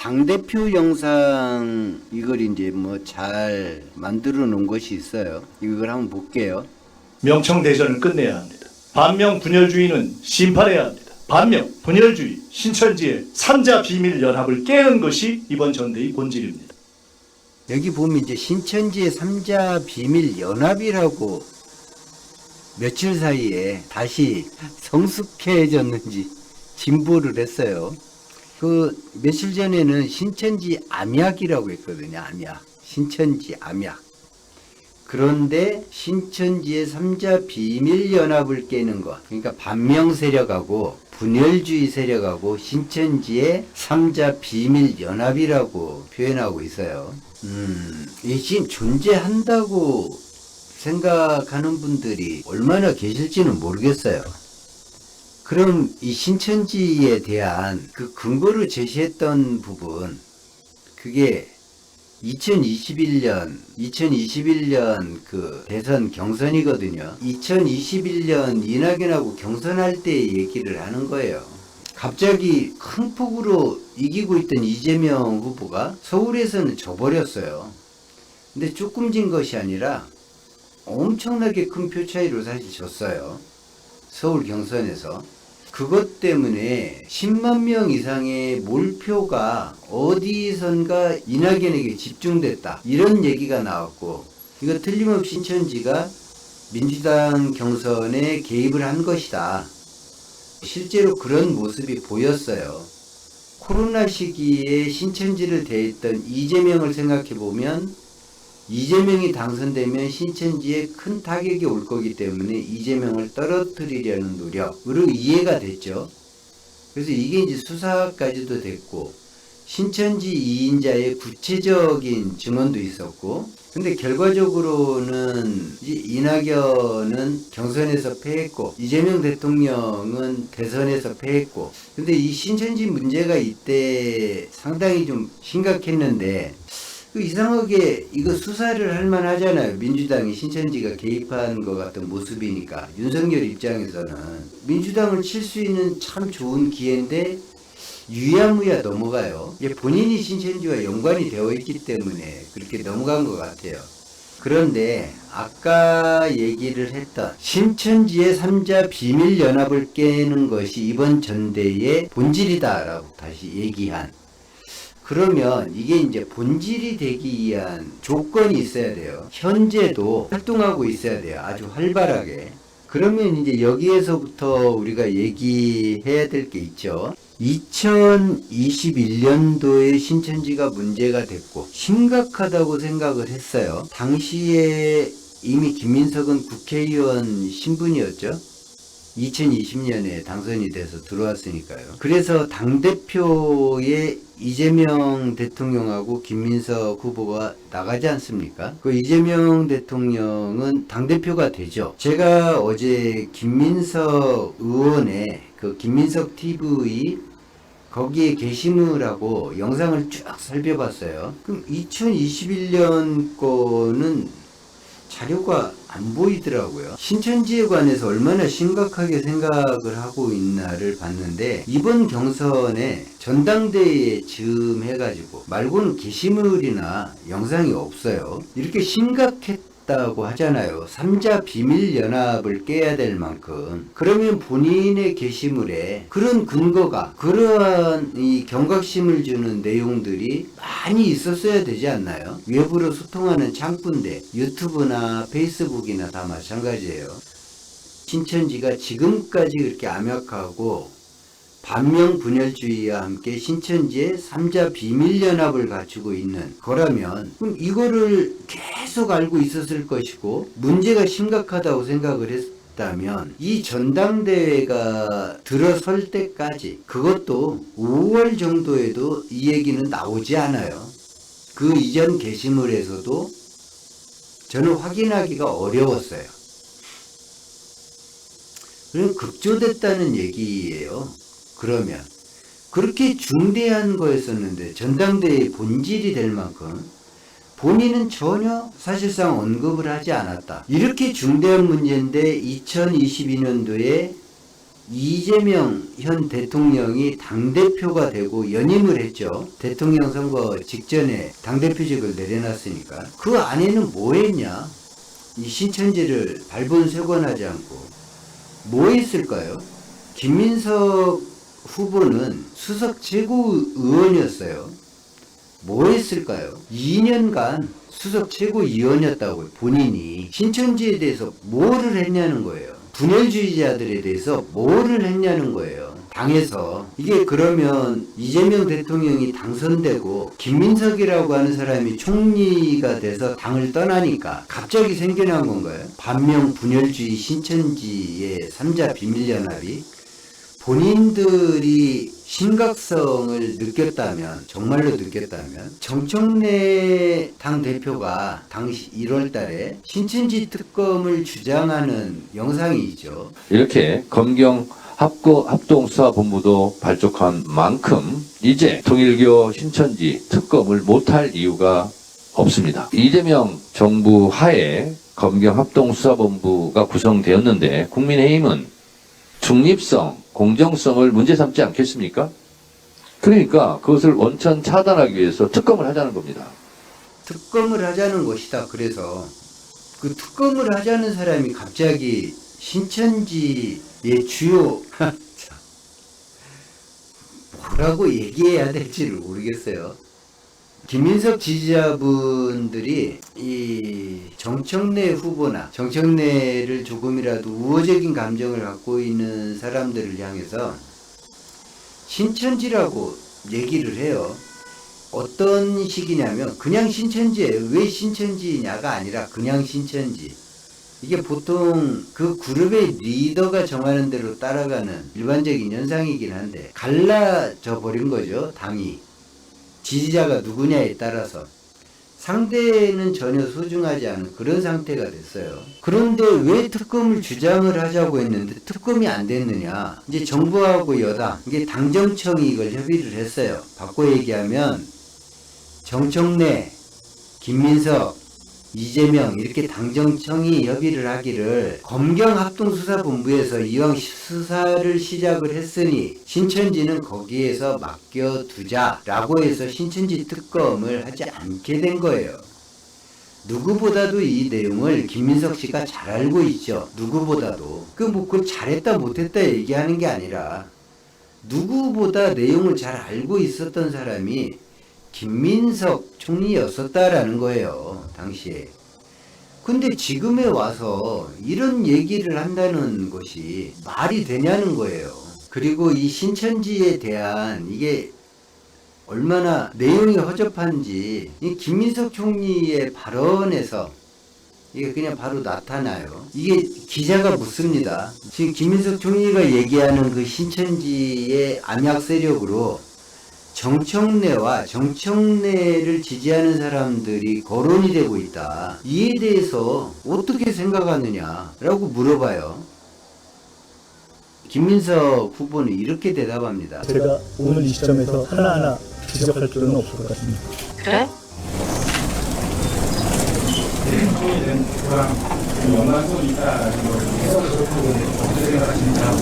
당대표 영상 이걸 이제 뭐 잘 만들어 놓은 것이 있어요. 이걸 한번 볼게요. 명청대전을 끝내야 합니다. 반명 분열주의는 심판해야 합니다. 반명 분열주의 신천지의 삼자 비밀 연합을 깨는 것이 이번 전대의 본질입니다. 여기 보면 이제 신천지의 삼자 비밀 연합이라고 며칠 사이에 다시 성숙해졌는지 진보를 했어요. 그 며칠 전에는 신천지 암약이라고 했거든요. 암약. 신천지 암약. 그런데 신천지의 삼자 비밀 연합을 깨는 것. 그러니까 반명 세력하고 분열주의 세력하고 신천지의 삼자 비밀 연합이라고 표현하고 있어요. 이 지금 존재한다고 생각하는 분들이 얼마나 계실지는 모르겠어요. 그럼 이 신천지에 대한 그 근거를 제시했던 부분, 그게 2021년 그 대선 경선이거든요. 2021년 이낙연하고 경선할 때 얘기를 하는 거예요. 갑자기 큰 폭으로 이기고 있던 이재명 후보가 서울에서는 져버렸어요. 근데 조금 진 것이 아니라 엄청나게 큰 표 차이로 사실 졌어요. 서울 경선에서. 그것 때문에 10만 명 이상의 몰표가 어디선가 이낙연에게 집중됐다. 이런 얘기가 나왔고, 이거 틀림없이 신천지가 민주당 경선에 개입을 한 것이다. 실제로 그런 모습이 보였어요. 코로나 시기에 신천지를 대했던 이재명을 생각해보면 이재명이 당선되면 신천지에 큰 타격이 올 거기 때문에 이재명을 떨어뜨리려는 노력으로 이해가 됐죠. 그래서 이게 이제 수사까지도 됐고 신천지 2인자의 구체적인 증언도 있었고, 근데 결과적으로는 이제 이낙연은 경선에서 패했고 이재명 대통령은 대선에서 패했고, 근데 이 신천지 문제가 이때 상당히 좀 심각했는데 이상하게 이거 수사를 할 만하잖아요. 민주당이 신천지가 개입한 것 같은 모습이니까. 윤석열 입장에서는 민주당을 칠 수 있는 참 좋은 기회인데 유야무야 넘어가요. 본인이 신천지와 연관이 되어 있기 때문에 그렇게 넘어간 것 같아요. 그런데 아까 얘기를 했던 신천지의 삼자 비밀 연합을 깨는 것이 이번 전대의 본질이다라고 다시 얘기한, 그러면 이게 이제 본질이 되기 위한 조건이 있어야 돼요. 현재도 활동하고 있어야 돼요. 아주 활발하게. 그러면 이제 여기에서부터 우리가 얘기해야 될 게 있죠. 2021년도에 신천지가 문제가 됐고 심각하다고 생각을 했어요. 당시에 이미 김민석은 국회의원 신분이었죠. 2020년에 당선이 돼서 들어왔으니까요. 그래서 당대표에 이재명 대통령하고 김민석 후보가 나가지 않습니까? 그 이재명 대통령은 당대표가 되죠. 제가 어제 김민석 의원의 그 김민석 TV 거기에 게시물하고 영상을 쭉 살펴봤어요. 그럼 2021년 거는 자료가 안 보이더라고요. 신천지에 관해서 얼마나 심각하게 생각을 하고 있나를 봤는데, 이번 경선에 전당대회에 즈음 해가지고 말고는 게시물이나 영상이 없어요. 이렇게 심각했다고 하잖아요. 삼자 비밀 연합을 깨야 될 만큼. 그러면 본인의 게시물에 그런 근거가, 그러한 이 경각심을 주는 내용들이 많이 있었어야 되지 않나요? 외부로 소통하는 창구인데 유튜브나 페이스북이나 다 마찬가지예요. 신천지가 지금까지 그렇게 암약하고 반명 분열주의와 함께 신천지의 삼자 비밀연합을 갖추고 있는 거라면, 그럼 이거를 계속 알고 있었을 것이고 문제가 심각하다고 생각을 했다면 이 전당대회가 들어설 때까지, 그것도 5월 정도에도 이 얘기는 나오지 않아요. 그 이전 게시물에서도 저는 확인하기가 어려웠어요. 그럼 급조됐다는 얘기예요. 그러면 그렇게 중대한 거였었는데 전당대회의 본질이 될 만큼 본인은 전혀 사실상 언급을 하지 않았다. 이렇게 중대한 문제인데 2022년도에 이재명 현 대통령이 당대표가 되고 연임을 했죠. 대통령 선거 직전에 당대표직을 내려놨으니까. 그 안에는 뭐 했냐? 이 신천지를 발본색원하지 않고 뭐 했을까요? 김민석 후보는 수석 최고의원이었어요. 뭐 했을까요? 2년간 수석 최고위원이었다고요. 본인이 신천지에 대해서 뭐를 했냐는 거예요. 분열주의자들에 대해서 뭐를 했냐는 거예요. 당에서. 이게 그러면 이재명 대통령이 당선되고 김민석이라고 하는 사람이 총리가 돼서 당을 떠나니까 갑자기 생겨난 건가요? 반명 분열주의 신천지의 3자 비밀연합이 본인들이 심각성을 느꼈다면, 정말로 느꼈다면, 정청래 당대표가 당시 1월 달에 신천지 특검을 주장하는 영상이 있죠. 이렇게 검경 합동수사본부도 발족한 만큼 이제 통일교 신천지 특검을 못할 이유가 없습니다. 이재명 정부 하에 검경 합동수사본부가 구성되었는데 국민의힘은 중립성, 공정성을 문제 삼지 않겠습니까? 그러니까 그것을 원천 차단하기 위해서 특검을 하자는 겁니다. 특검을 하자는 것이다. 그래서 그 특검을 하자는 사람이 갑자기 신천지의 주요 뭐라고 얘기해야 될지를 모르겠어요. 김민석 지지자분들이 이 정청래 후보나 정청래를 조금이라도 우호적인 감정을 갖고 있는 사람들을 향해서 신천지라고 얘기를 해요. 어떤 식이냐면 그냥 신천지예요. 왜 신천지냐가 아니라 그냥 신천지. 이게 보통 그 그룹의 리더가 정하는 대로 따라가는 일반적인 현상이긴 한데 갈라져 버린 거죠. 당이. 지지자가 누구냐에 따라서 상대는 전혀 소중하지 않은 그런 상태가 됐어요. 그런데 왜 특검을 주장을 하자고 했는데 특검이 안 됐느냐? 이제 정부하고 여당, 이게 당정청이 이걸 협의를 했어요. 바꿔 얘기하면 정청래, 김민석, 이재명 이렇게 당정청이 협의를 하기를 검경합동수사본부에서 이왕 수사를 시작을 했으니 신천지는 거기에서 맡겨두자라고 해서 신천지 특검을 하지 않게 된 거예요. 누구보다도 이 내용을 김민석 씨가 잘 알고 있죠. 누구보다도. 그걸 잘했다 못했다 얘기하는 게 아니라 누구보다 내용을 잘 알고 있었던 사람이 김민석 총리였었다라는 거예요. 당시에. 근데 지금에 와서 이런 얘기를 한다는 것이 말이 되냐는 거예요. 그리고 이 신천지에 대한 이게 얼마나 내용이 허접한지 이 김민석 총리의 발언에서 이게 그냥 바로 나타나요. 이게 기자가 묻습니다. 지금 김민석 총리가 얘기하는 그 신천지의 암약 세력으로 정청래와 정청래를 지지하는 사람들이 거론이 되고 있다. 이에 대해서 어떻게 생각하느냐라고 물어봐요. 김민석 후보는 이렇게 대답합니다. 제가 오늘 이 시점에서 하나하나 지적할 필요는 없을 것 같습니다. 그래?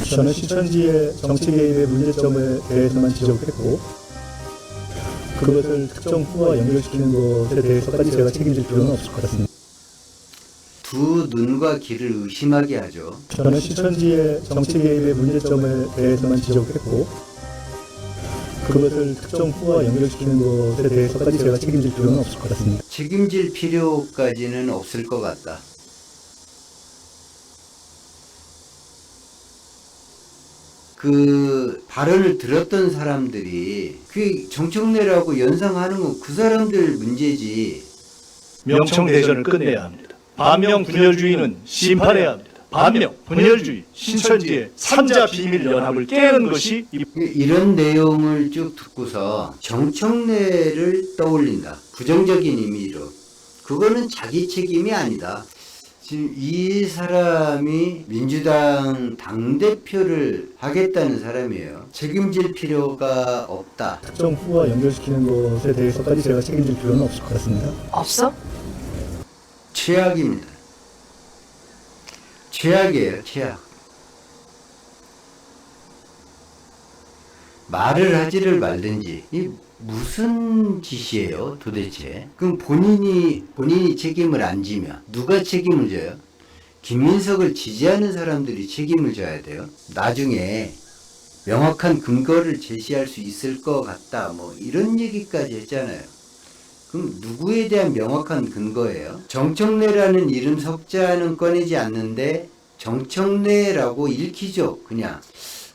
저는 신천지의 정치 개입의 문제점에 대해서만 지적했고 그것을 특정 후보와 연결시키는 것에 대해서까지 제가 책임질 필요는 없을 것 같습니다. 두 눈과 귀를 의심하게 하죠. 저는 신천지의 정치 개입의 문제점에 대해서만 지적했고 그것을 특정 후보와 연결시키는 것에 대해서까지 제가 책임질 필요는 없을 것 같습니다. 책임질 필요까지는 없을 것 같다. 그 발언을 들었던 사람들이 그 정청래라고 연상하는 건 그 사람들 문제지. 명청대전을 끝내야 합니다. 반명 분열주의는 심판해야 합니다. 반명 분열주의 신천지의 3자 비밀 연합을 깨는 것이 이런 내용을 쭉 듣고서 정청래를 떠올린다. 부정적인 의미로. 그거는 자기 책임이 아니다. 지금 이 사람이 민주당 당대표를 하겠다는 사람이에요. 책임질 필요가 없다. 특정 후보와 연결시키는 것에 대해서까지 제가 책임질 필요는 없을 것 같습니다. 없어? 최악입니다. 최악이에요, 최악. 말을 하지를 말든지 이 무슨 짓이에요 도대체? 그럼 본인이 책임을 안 지면 누가 책임을 져요? 김민석을 지지하는 사람들이 책임을 져야 돼요. 나중에 명확한 근거를 제시할 수 있을 것 같다 뭐 이런 얘기까지 했잖아요. 그럼 누구에 대한 명확한 근거예요? 정청래라는 이름 석자는 꺼내지 않는데 정청래라고 읽히죠. 그냥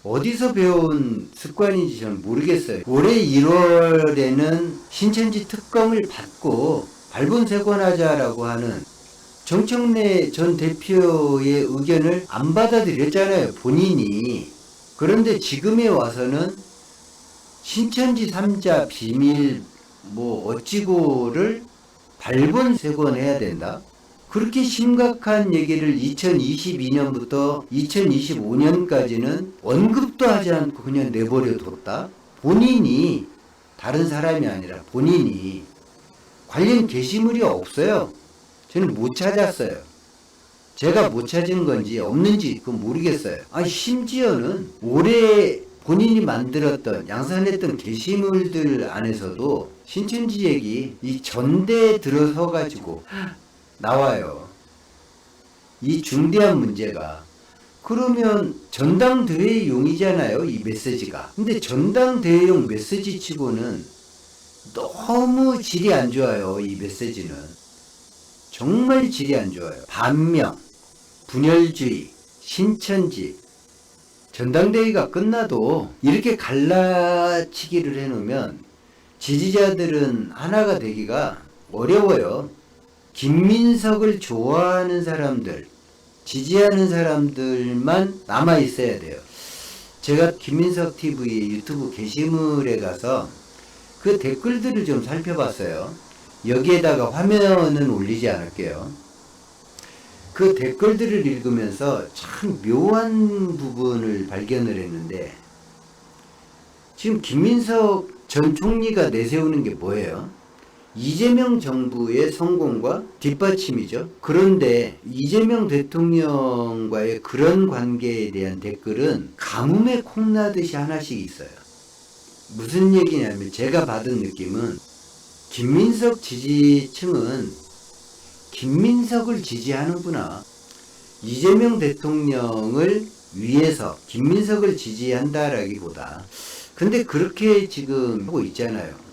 어디서 배운 습관인지 저는 모르겠어요. 올해 1월에는 신천지 특검을 받고 발본색원하자라고 하는 정청래 전 대표의 의견을 안 받아들였잖아요. 본인이. 그런데 지금에 와서는 신천지 3자 비밀 뭐 어찌고를 발본색원해야 된다? 그렇게 심각한 얘기를 2022년부터 2025년까지는 언급도 하지 않고 그냥 내버려 뒀다? 본인이, 다른 사람이 아니라 본인이 관련 게시물이 없어요. 저는 못 찾았어요. 제가 못 찾은 건지 없는지 그건 모르겠어요. 심지어는 올해 본인이 만들었던 양산했던 게시물들 안에서도 신천지 얘기 이 전대에 들어서 가지고 나와요. 이 중대한 문제가. 그러면 전당대회용이잖아요, 이 메시지가. 근데 전당대회용 메시지 치고는 너무 질이 안 좋아요, 이 메시지는. 정말 질이 안 좋아요. 반명, 분열주의, 신천지. 전당대회가 끝나도 이렇게 갈라치기를 해놓으면 지지자들은 하나가 되기가 어려워요. 김민석을 좋아하는 사람들, 지지하는 사람들만 남아있어야 돼요. 제가 김민석 TV 유튜브 게시물에 가서 그 댓글들을 좀 살펴봤어요. 여기에다가 화면은 올리지 않을게요. 그 댓글들을 읽으면서 참 묘한 부분을 발견을 했는데, 지금 김민석 전 총리가 내세우는 게 뭐예요? 이재명 정부의 성공과 뒷받침이죠. 그런데 이재명 대통령과의 그런 관계에 대한 댓글은 가뭄에 콩나듯이 하나씩 있어요. 무슨 얘기냐면 제가 받은 느낌은 김민석 지지층은 김민석을 지지하는구나. 이재명 대통령을 위해서 김민석을 지지한다라기보다. 근데 그렇게 지금 하고 있잖아요.